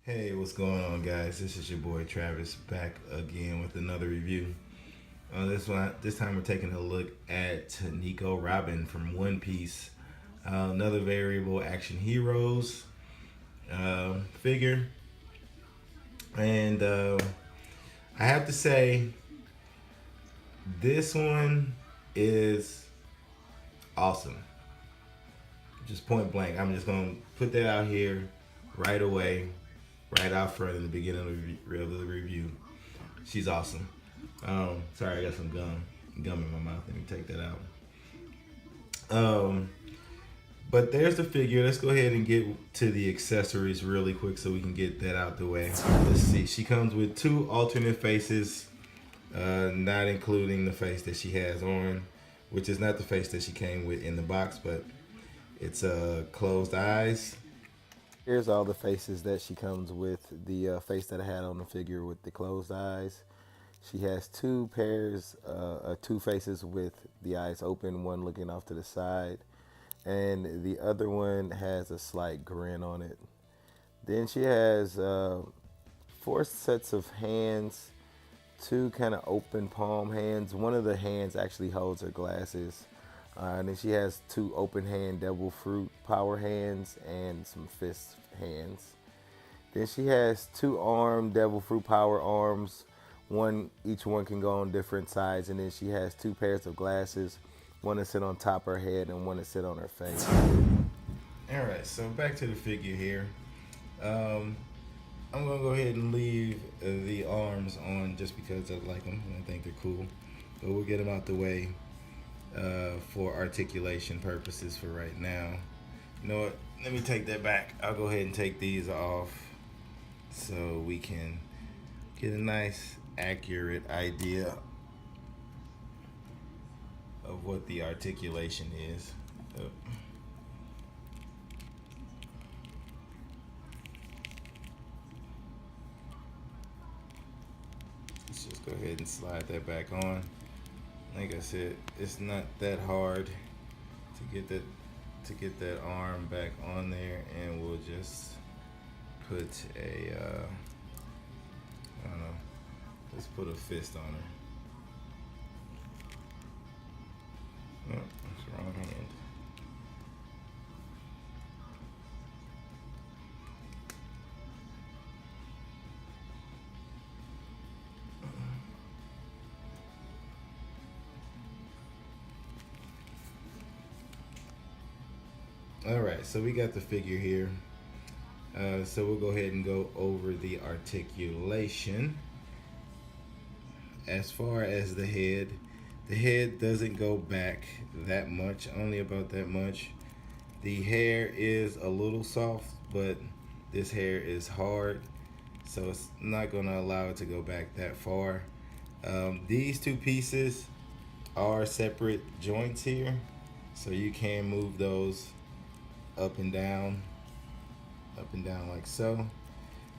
Hey, what's going on, guys? This is your boy Travis back again with another review. This time we're taking a look at Nico Robin from One Piece, another variable action heroes figure, and I have to say this one is awesome. Just point blank. I'm just gonna put that out here right away, right out front in the beginning of the review. She's awesome. Sorry, I got some gum in my mouth. Let me take that out. Um, but there's the figure. Let's go ahead and get to the accessories really quick so we can get that out the way. Let's see. She comes with two alternate faces, not including the face that she has on, which is not the face that she came with in the box, but it's closed eyes. Here's all the faces that she comes with. The face that I had on the figure with the closed eyes. She has two faces with the eyes open, one looking off to the side, and the other one has a slight grin on it. Then she has four sets of hands, two kind of open palm hands. One of the hands actually holds her glasses. And then she has two open hand devil fruit power hands and some fist hands. Then she has two arm devil fruit power arms. Each one can go on different sides. And then she has two pairs of glasses. One to sit on top of her head and one to sit on her face. All right, so back to the figure here. I'm gonna go ahead and leave the arms on just because I like them and I think they're cool. But we'll get them out the way for articulation purposes for right now. You know what? Let me take that back. I'll go ahead and take these off so we can get a nice, accurate idea of what the articulation is. Let's just go ahead and slide that back on. Like I said, it's not that hard to get that arm back on there, and we'll just put a I don't know, let's put a fist on her. Oh, that's the wrong hand. All right, so we got the figure here. So we'll go ahead and go over the articulation. As far as the head doesn't go back that much, only about that much. The hair is a little soft, but this hair is hard, so it's not gonna allow it to go back that far. These two pieces are separate joints here, so you can move those up and down like so.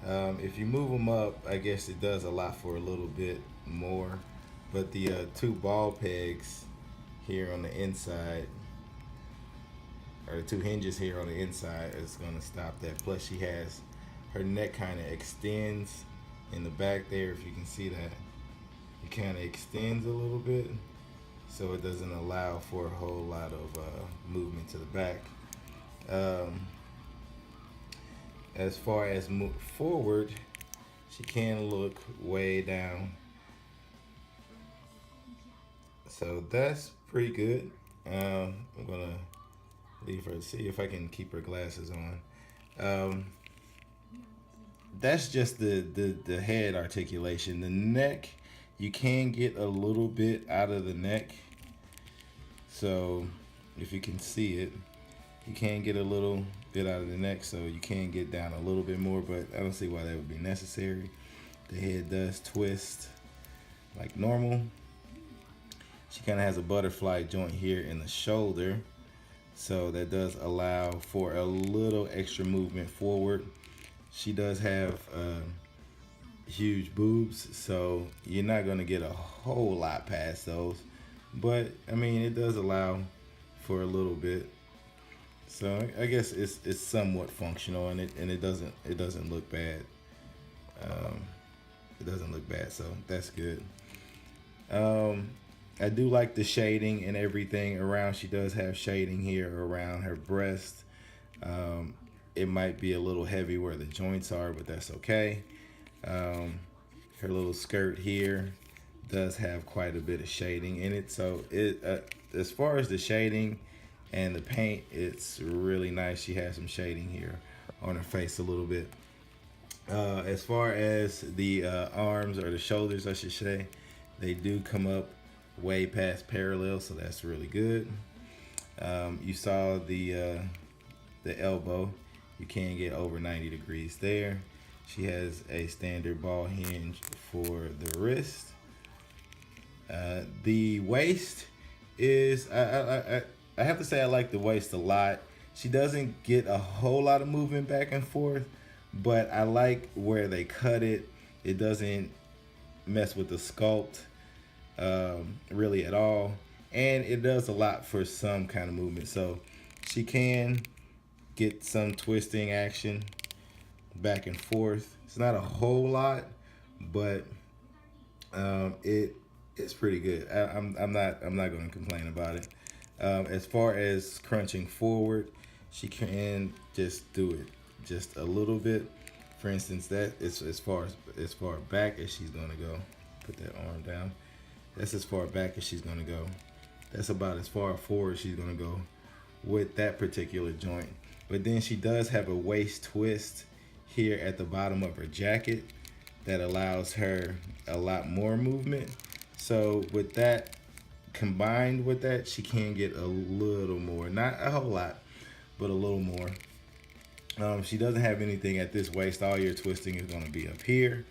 If you move them up, I guess it does allow for a little bit more, but the two ball pegs here on the inside, or the two hinges here on the inside, is going to stop that. Plus she has, her neck kind of extends in the back there. If you can see that, it kind of extends a little bit, so it doesn't allow for a whole lot of movement to the back. As far as move forward, she can look way down, so that's pretty good. I'm gonna leave her to see if I can keep her glasses on. That's just the head articulation. The neck, you can get a little bit out of the neck, so if you can see it, you can get a little bit out of the neck, so you can get down a little bit more, but I don't see why that would be necessary. The head does twist like normal. She kind of has a butterfly joint here in the shoulder, so that does allow for a little extra movement forward. She does have huge boobs, so you're not going to get a whole lot past those, but I mean, it does allow for a little bit. So I guess it's somewhat functional, and it doesn't look bad. Um, it doesn't look bad, so that's good. Um, I do like the shading and everything around. She does have shading here around her breast. Um, it might be a little heavy where the joints are, but that's okay. Um, Her little skirt here does have quite a bit of shading in it. So as far as the shading and the paint, it's really nice. She has some shading here on her face a little bit. As far as the arms or the shoulders, I should say, they do come up way past parallel, so that's really good. You saw the elbow. You can get over 90 degrees there. She has a standard ball hinge for the wrist. The waist is I have to say I like the waist a lot. She doesn't get a whole lot of movement back and forth, but I like where they cut it. It doesn't mess with the sculpt really at all, and it does a lot for some kind of movement. So she can get some twisting action back and forth. It's not a whole lot, but it's pretty good. I'm not going to complain about it. As far as crunching forward, she can just do it just a little bit. For instance, that is as far back as she's going to go. Put that arm down. That's as far back as she's going to go. That's about as far forward she's going to go with that particular joint. But then she does have a waist twist here at the bottom of her jacket that allows her a lot more movement. So with that, combined with that, she can get a little more, not a whole lot, but a little more. She doesn't have anything at this waist. All your twisting is going to be up here.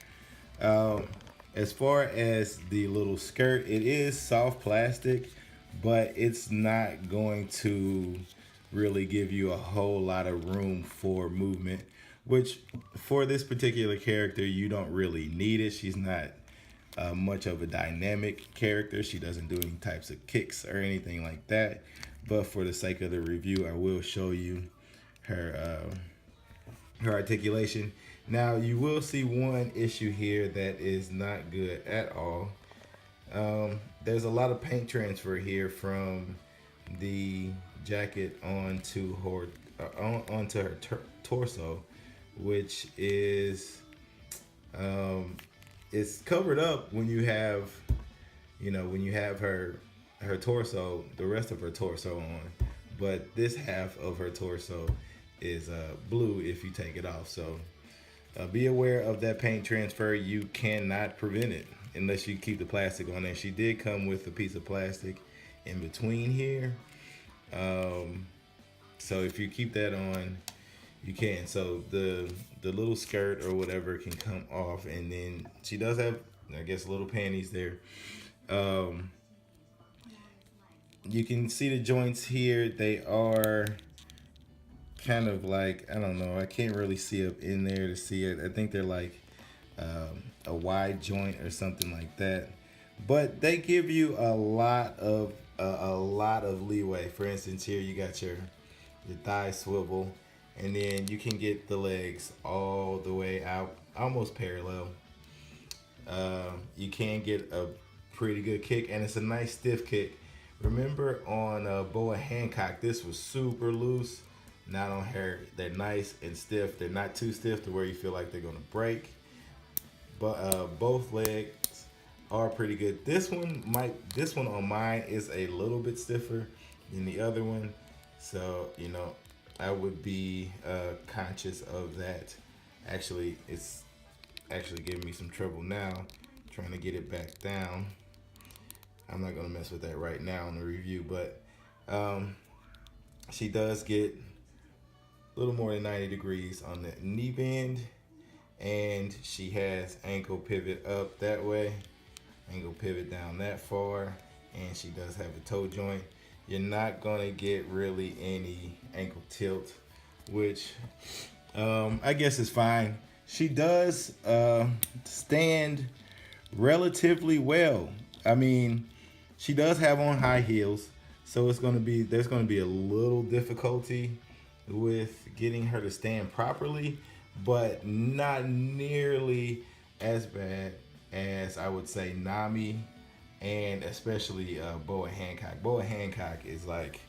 As far as the little skirt, it is soft plastic, but it's not going to really give you a whole lot of room for movement, which for this particular character, you don't really need it. She's not much of a dynamic character. She doesn't do any types of kicks or anything like that. But for the sake of the review, I will show you her articulation. Now, you will see one issue here that is not good at all. There's a lot of paint transfer here from the jacket onto her torso, which is it's covered up when you have her torso, the rest of her torso on, but this half of her torso is blue if you take it off. So be aware of that paint transfer. You cannot prevent it unless you keep the plastic on there. She did come with a piece of plastic in between here. So if you keep that on, you can. So the little skirt or whatever can come off, and then she does have, I guess, little panties there. You can see the joints here. They are kind of like, I don't know, I can't really see up in there to see it. I think they're like a wide joint or something like that, but they give you a lot of leeway. For instance, here you got your thigh swivel, and then you can get the legs all the way out, almost parallel. You can get a pretty good kick, and it's a nice stiff kick. Remember on Boa Hancock, this was super loose. Not on her. They're nice and stiff. They're not too stiff to where you feel like they're gonna break. But both legs are pretty good. This one on mine is a little bit stiffer than the other one. So, I would be conscious of that. Actually, it's actually giving me some trouble now trying to get it back down. I'm not gonna mess with that right now in the review, but she does get a little more than 90 degrees on the knee bend, and she has ankle pivot up that way, ankle pivot down that far, and she does have a toe joint. You're not gonna get really any ankle tilt, which I guess is fine. She does stand relatively well. I mean, she does have on high heels, so there's gonna be a little difficulty with getting her to stand properly, but not nearly as bad as I would say Nami, and especially Boa Hancock. Boa Hancock is like,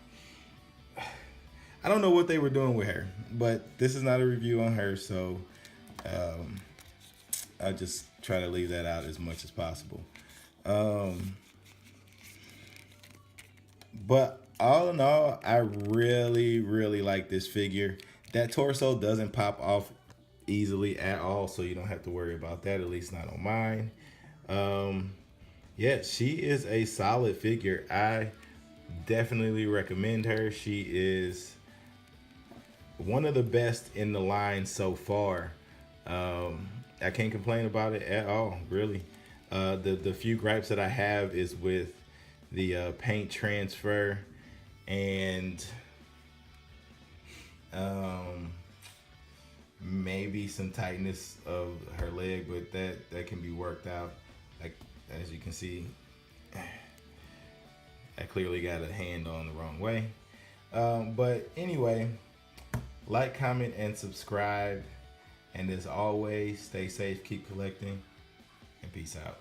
I don't know what they were doing with her, but this is not a review on her, so I just try to leave that out as much as possible. But all in all, I really, really like this figure. That torso doesn't pop off easily at all, so you don't have to worry about that, at least not on mine. Yeah, she is a solid figure. I definitely recommend her. She is one of the best in the line so far. I can't complain about it at all, really. The few gripes that I have is with the paint transfer and maybe some tightness of her leg, but that can be worked out. Like, as you can see, I clearly got a hand on the wrong way. But anyway, like, comment, and subscribe. And as always, stay safe, keep collecting, and peace out.